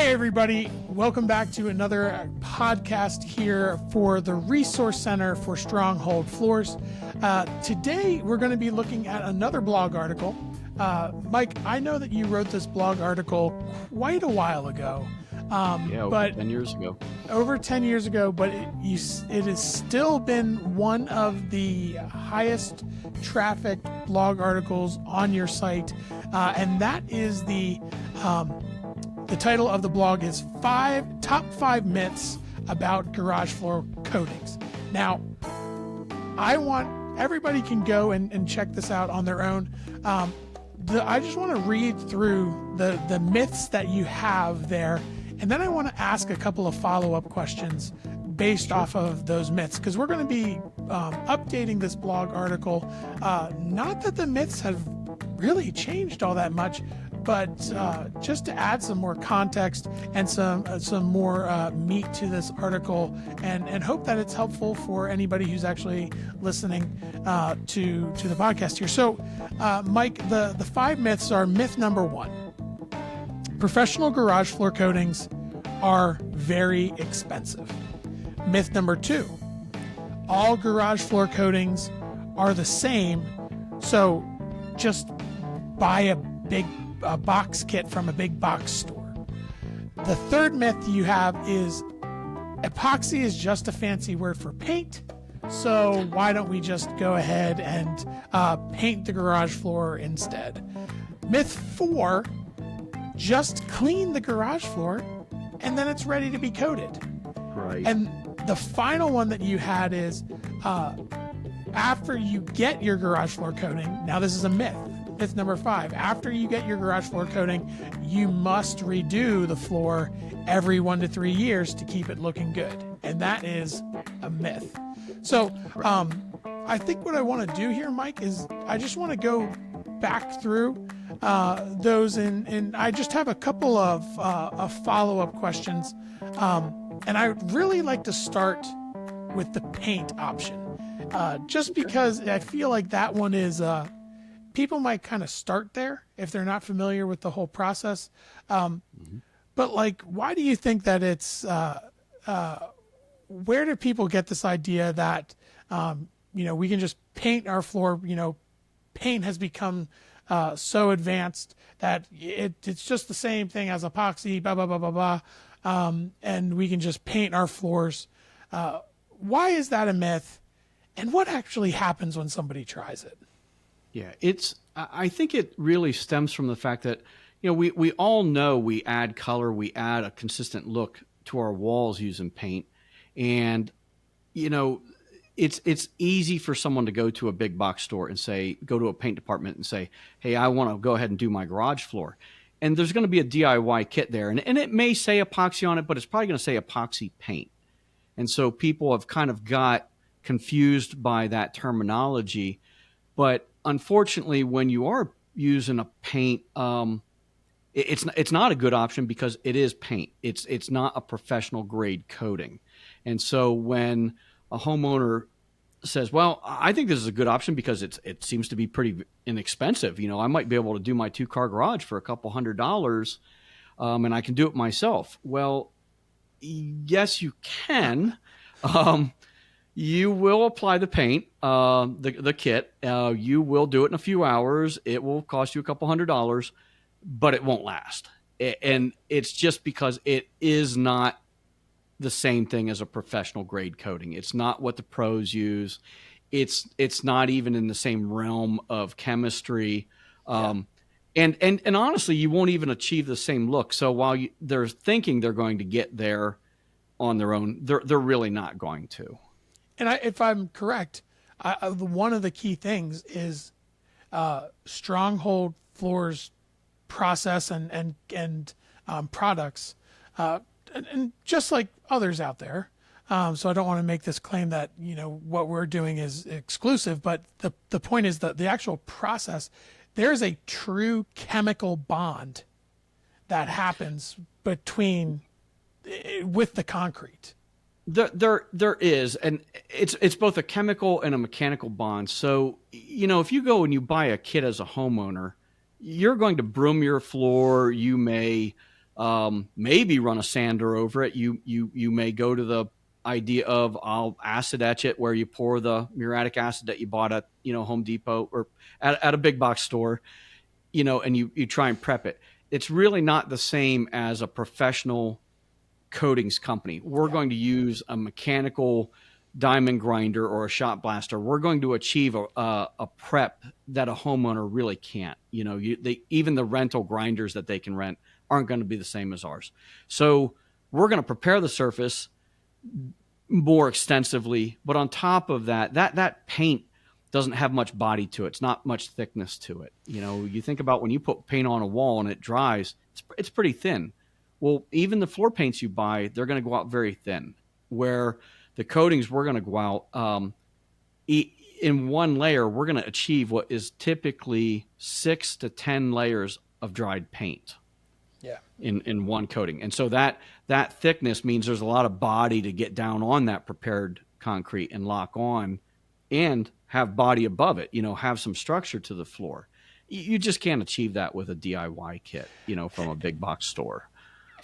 Hey everybody, welcome back to another podcast here for the Resource Center for Stronghold Floors. Today we're going to be looking at another blog article. Mike, I know that you wrote this blog article quite a while ago. Over 10 years ago. Over 10 years ago, but it has still been one of the highest trafficked blog articles on your site, and that is the title of the blog is Top 5 Myths About Garage Floor Coatings. Now, everybody can go and check this out on their own. I just want to read through the myths that you have there, and then I want to ask a couple of follow-up questions based off of those myths, because we're going to be updating this blog article. Not that the myths have really changed all that much, but just to add some more context and some more meat to this article, and hope that it's helpful for anybody who's actually listening to the podcast here. So, Mike, the 5 myths are: myth number 1, professional garage floor coatings are very expensive. Myth number 2, all garage floor coatings are the same, so just buy a box kit from a big box store. The third myth you have is epoxy is just a fancy word for paint, so why don't we just go ahead and paint the garage floor instead? Myth 4, just clean the garage floor and then it's ready to be coated. Right. And the final one that you had is after you get your garage floor coating, now this is a myth. Myth number 5, after you get your garage floor coating, you must redo the floor every 1 to 3 years to keep it looking good. And that is a myth. So I think what I want to do here, Mike, is I just want to go back through those, and I just have a couple of follow-up questions. And I would really like to start with the paint option, just because I feel like that one is... people might kind of start there if they're not familiar with the whole process. But like, why do you think that it's, where do people get this idea that, we can just paint our floor? Paint has become so advanced that it's just the same thing as epoxy, blah, blah, blah, blah, blah. And we can just paint our floors. Why is that a myth? And what actually happens when somebody tries it? Yeah, I think it really stems from the fact that, we all know we add color, we add a consistent look to our walls using paint. And, it's easy for someone to go to a big box store and go to a paint department and say, hey, I want to go ahead and do my garage floor. And there's going to be a DIY kit there. And it may say epoxy on it, but it's probably going to say epoxy paint. And so people have kind of got confused by that terminology. But unfortunately, when you are using a paint, it's not a good option because it is paint. It's not a professional grade coating. And so when a homeowner says, well, I think this is a good option because it seems to be pretty inexpensive. I might be able to do my 2-car garage for a couple $100, and I can do it myself. Well, yes, you can. You will apply the paint, the kit. You will do it in a few hours. It will cost you a couple $100, but it won't last. And it's just because it is not the same thing as a professional grade coating. It's not what the pros use. It's not even in the same realm of chemistry. And honestly, you won't even achieve the same look. So while they're thinking they're going to get there on their own, they're really not going to. And if I'm correct, one of the key things is Stronghold Floors process and products, and just like others out there. So I don't want to make this claim that what we're doing is exclusive, but the point is that the actual process, there's a true chemical bond that happens with the concrete. There is, and it's both a chemical and a mechanical bond. So, if you go and you buy a kit as a homeowner, you're going to broom your floor. You may maybe run a sander over it. You may go to the idea of I'll acid etch it, where you pour the muriatic acid that you bought at Home Depot or at a big box store, and you try and prep it. It's really not the same as a professional coatings company. We're going to use a mechanical diamond grinder or a shot blaster. We're going to achieve a prep that a homeowner really can't. Even the rental grinders that they can rent aren't going to be the same as ours. So we're going to prepare the surface more extensively, but on top of that paint doesn't have much body to it. It's not much thickness to it. You think about when you put paint on a wall and it dries, it's pretty thin. Well, even the floor paints you buy, they're going to go out very thin, where the coatings we're going to go out in one layer, we're going to achieve what is typically 6 to 10 layers of dried paint. Yeah. In one coating. And so that thickness means there's a lot of body to get down on that prepared concrete and lock on and have body above it, have some structure to the floor. You just can't achieve that with a DIY kit, from a big box store.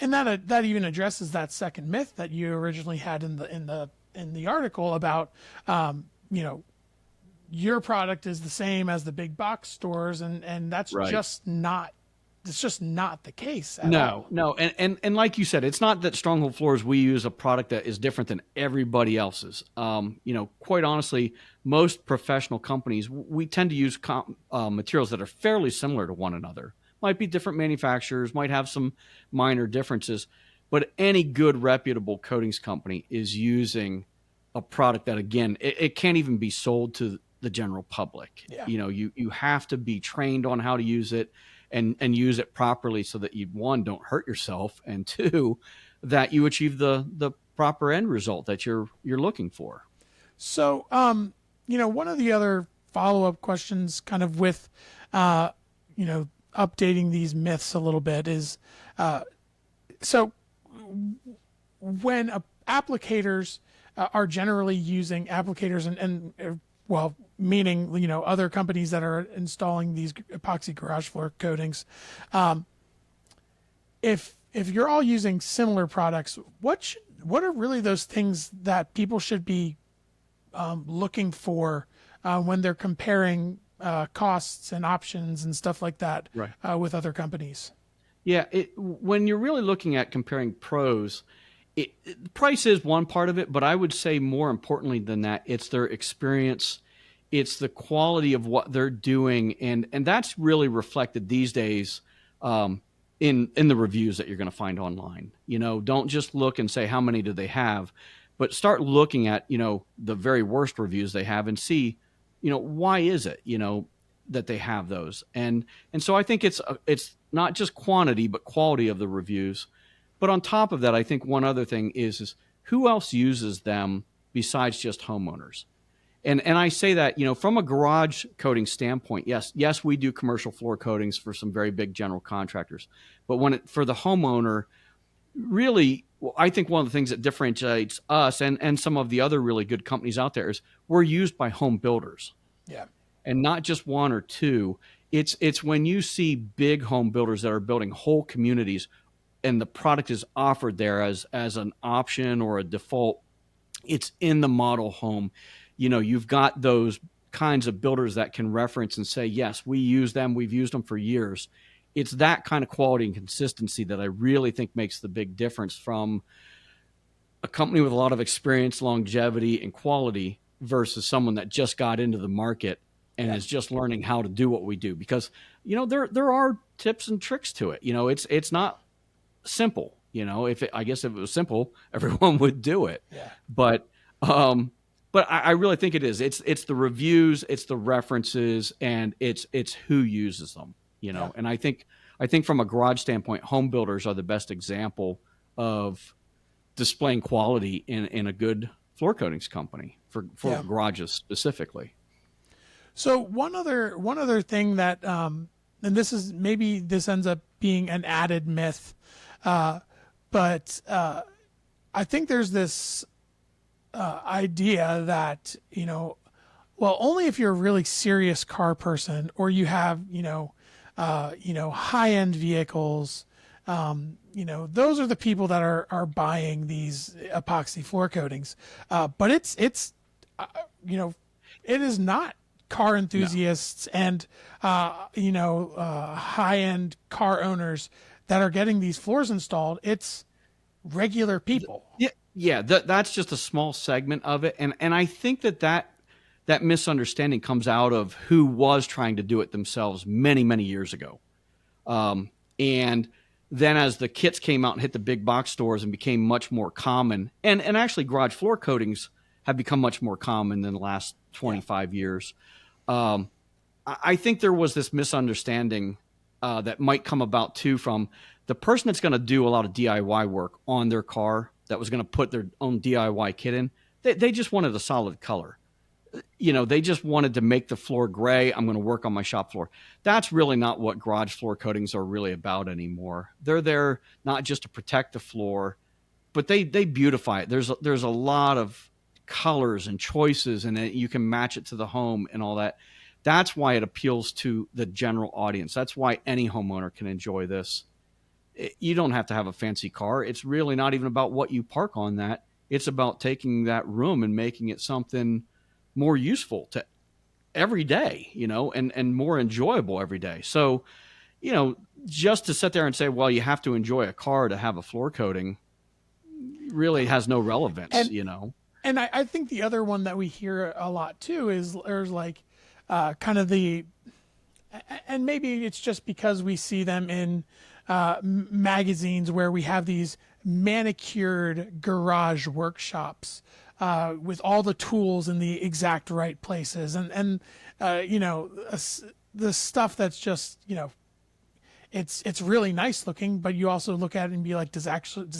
And that even addresses that second myth that you originally had in the article about, your product is the same as the big box stores, and that's right. It's just not the case at all. No. And like you said, it's not that Stronghold Floors, we use a product that is different than everybody else's. Quite honestly, most professional companies, we tend to use materials that are fairly similar to one another. Might be different manufacturers, might have some minor differences, but any good reputable coatings company is using a product that, again, it can't even be sold to the general public. Yeah. You have to be trained on how to use it. And use it properly so that you, one, don't hurt yourself, and two, that you achieve the proper end result that you're looking for. So, one of the other follow-up questions kind of with, updating these myths a little bit is, so when applicators are generally using applicators and meaning, other companies that are installing these epoxy garage floor coatings. If you're all using similar products, what are really those things that people should be looking for when they're comparing costs and options and stuff like that, right, with other companies? Yeah, when you're really looking at comparing pros, price is one part of it, but I would say more importantly than that, it's their experience, it's the quality of what they're doing, and that's really reflected these days in the reviews that you're going to find online. Don't just look and say how many do they have, but start looking at the very worst reviews they have and see why is it that they have those, and so I think it's not just quantity but quality of the reviews. But on top of that, I think one other thing is who else uses them besides just homeowners? And I say that, from a garage coating standpoint, yes, we do commercial floor coatings for some very big general contractors. But for the homeowner, really, I think one of the things that differentiates us and some of the other really good companies out there is we're used by home builders. Yeah. And not just one or two. It's when you see big home builders that are building whole communities and the product is offered there as an option or a default, it's in the model home. You've got those kinds of builders that can reference and say, yes, we use them. We've used them for years. It's that kind of quality and consistency that I really think makes the big difference from a company with a lot of experience, longevity, and quality versus someone that just got into the market and is just learning how to do what we do. Because, there are tips and tricks to it. It's not simple. I guess if it was simple, everyone would do it. Yeah. But I really think it is. It's the reviews, it's the references, and it's who uses them. Yeah. And I think from a garage standpoint, home builders are the best example of displaying quality in a good floor coatings company for garages specifically. So one other thing that, and this ends up being an added myth, but I think there's this idea that only if you're a really serious car person or you have high end vehicles, those are the people that are buying these epoxy floor coatings. But it's it is not car enthusiasts and high-end car owners that are getting these floors installed. It's regular people. Yeah, that's just a small segment of it, and I think that misunderstanding comes out of who was trying to do it themselves many years ago, and then as the kits came out and hit the big box stores and became much more common, and actually garage floor coatings have become much more common in the last 25 years. I think there was this misunderstanding that might come about too from the person that's going to do a lot of DIY work on their car, that was going to put their own DIY kit in. They just wanted a solid color. They just wanted to make the floor gray. I'm going to work on my shop floor. That's really not what garage floor coatings are really about anymore. They're there not just to protect the floor, but they beautify it. There's a lot of colors and choices, and you can match it to the home and all that. That's why it appeals to the general audience. That's why any homeowner can enjoy this. You don't have to have a fancy car. It's really not even about what you park on that. It's about taking that room and making it something more useful to every day, and more enjoyable every day. So, just to sit there and say, well, you have to enjoy a car to have a floor coating really has no relevance, And I think the other one that we hear a lot too is there's like kind of and maybe it's just because we see them in magazines where we have these manicured garage workshops with all the tools in the exact right places, and the stuff that's just it's really nice looking, but you also look at it and be like, does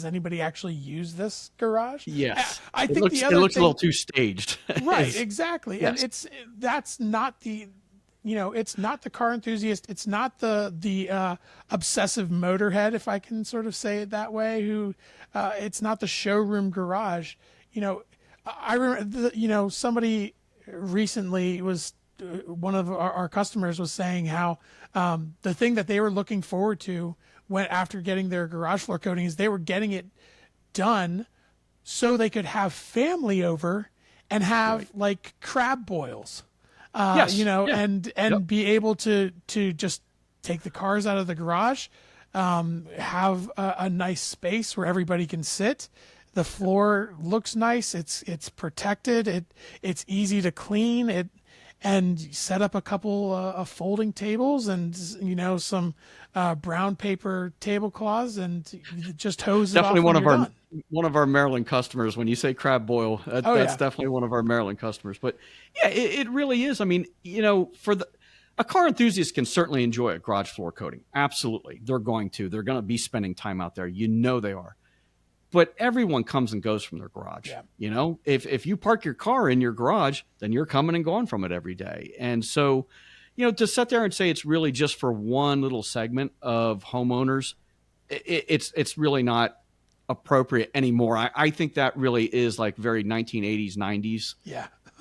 anybody actually use this garage? Yes. I think it looks a little too staged. Right, exactly. Yes. And that's not the it's not the car enthusiast, it's not the obsessive motorhead, if I can sort of say it that way, who it's not the showroom garage. I remember somebody recently was one of our customers was saying how the thing that they were looking forward to after getting their garage floor coating is they were getting it done so they could have family over and have like crab boils, and be able to just take the cars out of the garage, have a nice space where everybody can sit. The floor looks nice. It's protected. It's easy to clean. And set up a couple of folding tables and some brown paper tablecloths and just hose it off. Definitely one of our Maryland customers. When you say crab boil, that's definitely one of our Maryland customers. But yeah, it really is. I mean, a car enthusiast can certainly enjoy a garage floor coating. Absolutely, they're going to. They're going to be spending time out there. They are. But everyone comes and goes from their garage. Yeah. If you park your car in your garage, then you're coming and going from it every day. And so, to sit there and say it's really just for one little segment of homeowners, it's really not appropriate anymore. I think that really is like very 1980s, 90s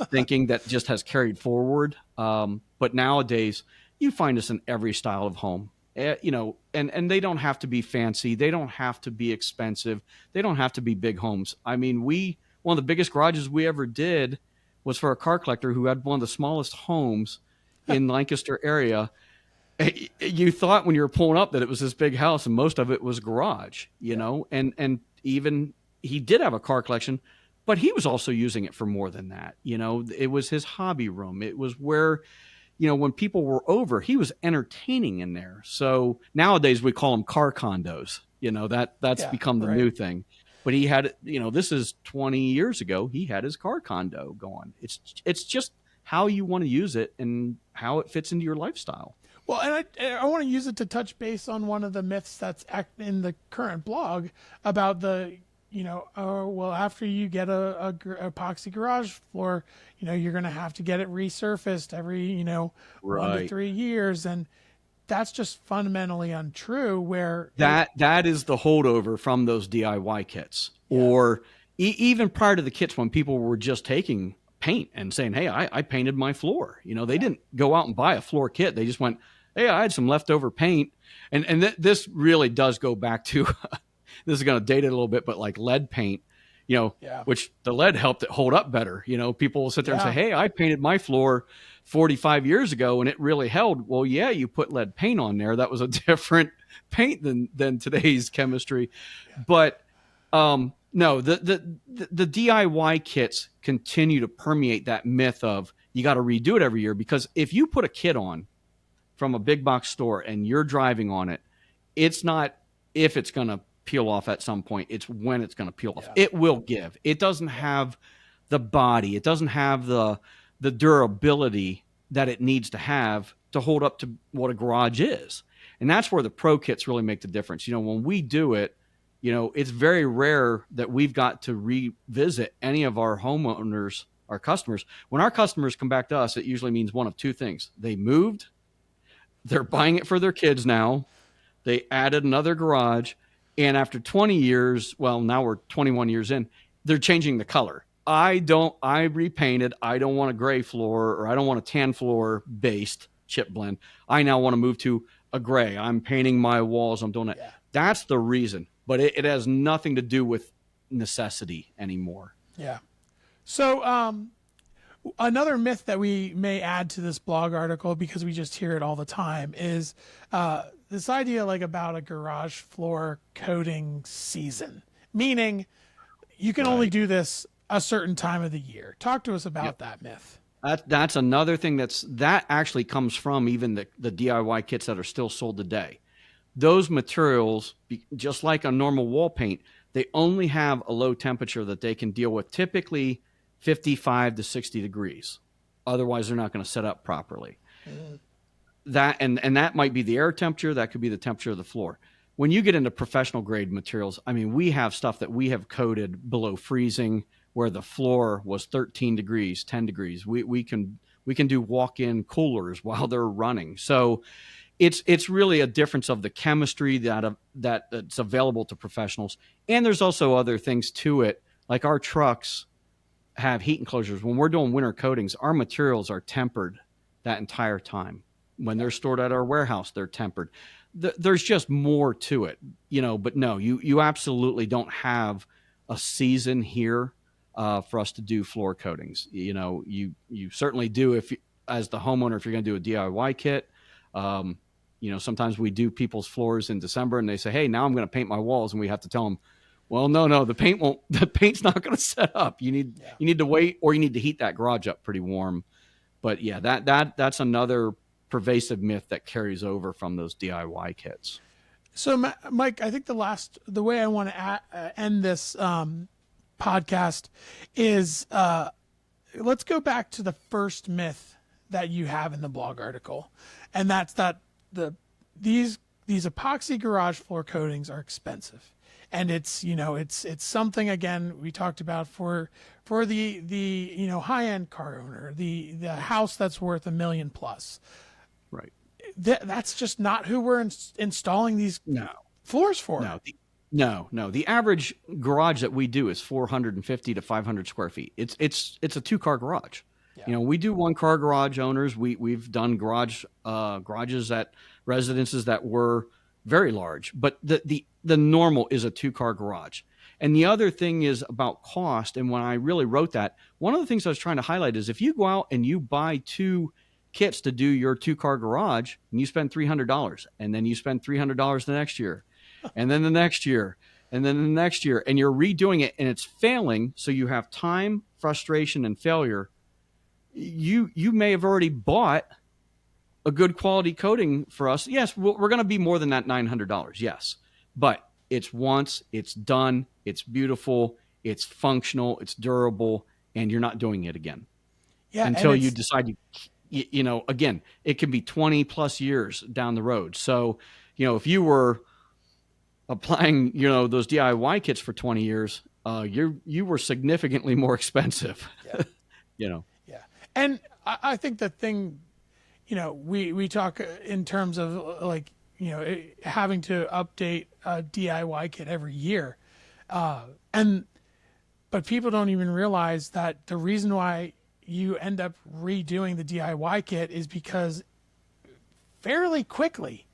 thinking that just has carried forward. But nowadays, you find us in every style of home. And they don't have to be fancy. They don't have to be expensive. They don't have to be big homes. I mean, one of the biggest garages we ever did was for a car collector who had one of the smallest homes in Lancaster area. You thought when you were pulling up that it was this big house, and most of it was garage, and even he did have a car collection, but he was also using it for more than that. It was his hobby room. It was where, when people were over, he was entertaining in there. So nowadays we call them car condos. That's become the new thing. But he had, this is 20 years ago. He had his car condo going. It's just how you want to use it and how it fits into your lifestyle. Well, and I want to use it to touch base on one of the myths that's in the current blog about after you get a epoxy garage floor, you're going to have to get it resurfaced every, 1 to 3 years. And that's just fundamentally untrue, where that is the holdover from those DIY kits, or even prior to the kits, when people were just taking paint and saying, hey, I painted my floor. They didn't go out and buy a floor kit. They just went, hey, I had some leftover paint. And this really does go back to, this is going to date it a little bit, but like lead paint, Yeah. which the lead helped it hold up better. People will sit there and say, Yeah. hey, I painted my floor 45 years ago and it really held. Well, yeah, you put lead paint on there. That was a different paint than today's chemistry. But no, the DIY kits continue to permeate that myth of you got to redo it every year, because if you put a kit on from a big box store and you're driving on it, it's not if it's going to peel off at some point, it's when it's going to peel off. Yeah. It will give. It doesn't have the body. It doesn't have the durability that it needs to have to hold up to what a garage is. And that's where the pro kits really make the difference. When we do it, it's very rare that we've got to revisit any of our homeowners, our customers. When our customers come back to us, it usually means one of two things. They moved, they're buying it for their kids now, they added another garage, and after 20 years, well, now we're 21 years in, they're changing the color. I repainted. I don't want a gray floor, or I don't want a tan floor based chip blend. I now want to move to a gray. I'm painting my walls. I'm doing it. Yeah. That's the reason. But it has nothing to do with necessity anymore. Yeah. So another myth that we may add to this blog article, because we just hear it all the time, is this idea like about a garage floor coating season, meaning you can only do this a certain time of the year. Talk to us about that myth. That's another thing that actually comes from even the DIY kits that are still sold today. Those materials, just like a normal wall paint, they only have a low temperature that they can deal with, typically 55 to 60 degrees. Otherwise, they're not going to set up properly. That and that might be the air temperature. That could be the temperature of the floor. When you get into professional grade materials, I mean, we have stuff that we have coated below freezing, where the floor was 13 degrees, 10 degrees. We can do walk-in coolers while they're running. So it's really a difference of the chemistry that's available to professionals. And there's also other things to it, like our trucks have heat enclosures. When we're doing winter coatings, our materials are tempered that entire time. When they're stored at our warehouse, they're tempered. There's just more to it, but no, you absolutely don't have a season here for us to do floor coatings. You certainly do if as the homeowner, if you're going to do a DIY kit. Sometimes we do people's floors in December and they say, hey, now I'm going to paint my walls. And we have to tell them, well, no, the paint's not going to set up. You need to wait, or you need to heat that garage up pretty warm. But yeah, that's another pervasive myth that carries over from those DIY kits. So Mike, I think the way I want to end this podcast is let's go back to the first myth that you have in the blog article. And that's that these epoxy garage floor coatings are expensive, and it's something, again, we talked about for the high end car owner, the house that's worth $1 million plus. Right. That's just not who we're installing these floors for. No. The average garage that we do is 450 to 500 square feet. It's a 2-car garage. Yeah. We do 1-car garage owners. We've done garages at residences that were very large, but the normal is a 2-car garage. And the other thing is about cost. And when I really wrote that, one of the things I was trying to highlight is if you go out and you buy 2 kits to do your 2-car garage, and you spend $300, and then you spend $300 the next year, and then the next year, and then the next year, and you're redoing it and it's failing, so you have time, frustration, and failure. You may have already bought a good quality coating for us. Yes, we're going to be more than that $900. Yes, but it's once, it's done, it's beautiful, it's functional, it's durable, and you're not doing it again. Yeah, until you decide again, it can be 20 plus years down the road. So, if you were applying, those DIY kits for 20 years, you were significantly more expensive. Yeah. Yeah. And I think the thing, we talk in terms of having to update a DIY kit every year. But people don't even realize that the reason why you end up redoing the DIY kit is because fairly quickly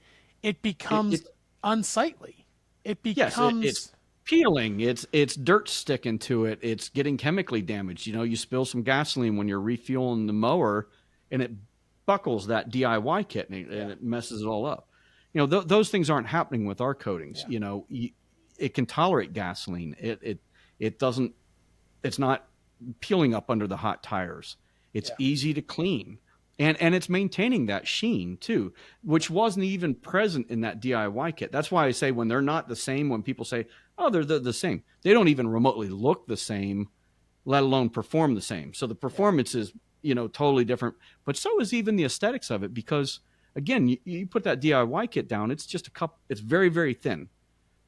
it becomes unsightly. It Yes, becomes it's peeling. It's dirt sticking to it. It's getting chemically damaged. You spill some gasoline when you're refueling the mower, and it buckles that DIY kit, and it messes it all up. Those things aren't happening with our coatings. It can tolerate gasoline. It doesn't. It's not peeling up under the hot tires. It's easy to clean. And it's maintaining that sheen too, which wasn't even present in that DIY kit. That's why I say when they're not the same, when people say, oh, they're the same, they don't even remotely look the same, let alone perform the same. So the performance is, totally different, but so is even the aesthetics of it, because again, you put that DIY kit down, it's just a cup. It's very, very thin.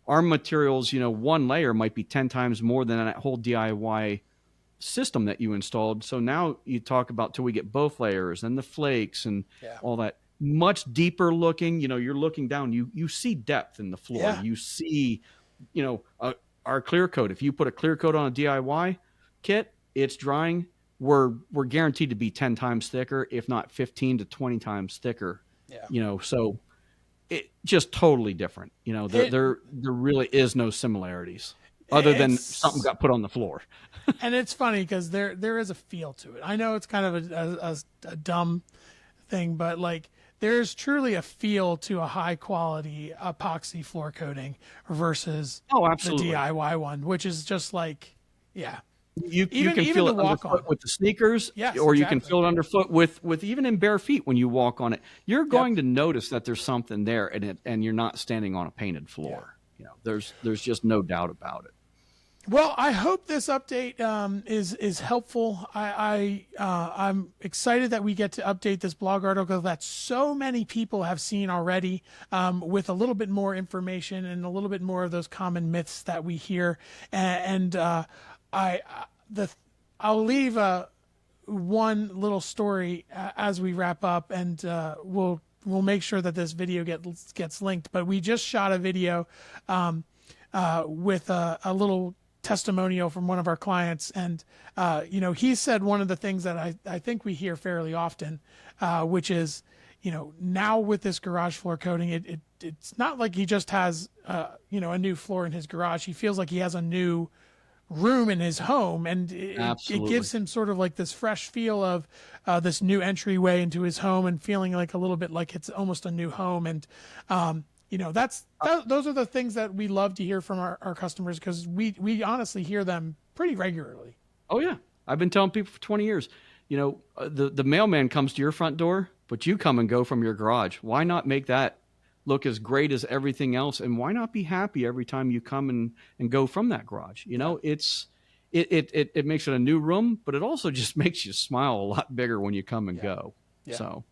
Our materials, one layer might be 10 times more than that whole DIY system that you installed. So now you talk about till we get both layers and the flakes and all that, much deeper looking. You're looking down, you see depth in the floor. You see, our clear coat. If you put a clear coat on a DIY kit, it's drying. We're guaranteed to be 10 times thicker, if not 15 to 20 times thicker. So it just totally different. There really is no similarities other than something got put on the floor. And it's funny because there is a feel to it. I know it's kind of a dumb thing, but like there's truly a feel to a high quality epoxy floor coating versus the DIY one, which is just like, you can feel it underfoot with the sneakers, or you can feel it underfoot with even in bare feet when you walk on it. You're going to notice that there's something there, and you're not standing on a painted floor. There's just no doubt about it. Well, I hope this update is helpful. I'm excited that we get to update this blog article that so many people have seen already, with a little bit more information and a little bit more of those common myths that we hear. I'll leave one little story as we wrap up, and we'll make sure that this video gets linked. But we just shot a video with a little testimonial from one of our clients, and he said one of the things that I think we hear fairly often, which is, now with this garage floor coating, it's not like he just has a new floor in his garage. He feels like he has a new room in his home, and it gives him sort of like this fresh feel of this new entryway into his home, and feeling like a little bit like it's almost a new home. And those are the things that we love to hear from our customers, because we honestly hear them pretty regularly. Oh yeah. I've been telling people for 20 years, the mailman comes to your front door, but you come and go from your garage. Why not make that look as great as everything else? And why not be happy every time you come and go from that garage? It makes it a new room, but it also just makes you smile a lot bigger when you come and go. So.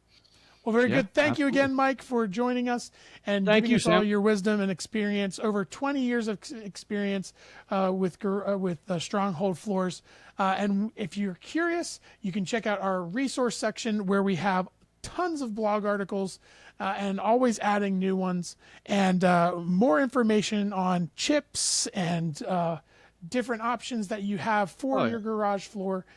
Well, very good. Thank you again, Mike, for joining us and giving us all your wisdom and experience. Over 20 years of experience with Stronghold Floors. And if you're curious, you can check out our resource section, where we have tons of blog articles and always adding new ones, and more information on chips and different options that you have for your garage floor.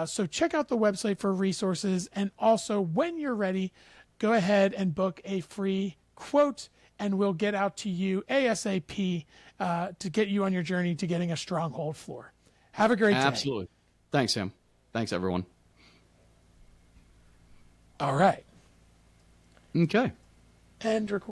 So check out the website for resources. And also, when you're ready, go ahead and book a free quote, and we'll get out to you ASAP to get you on your journey to getting a Stronghold floor. Have a great day. Absolutely. Thanks, Sam. Thanks, everyone. All right. Okay. And record.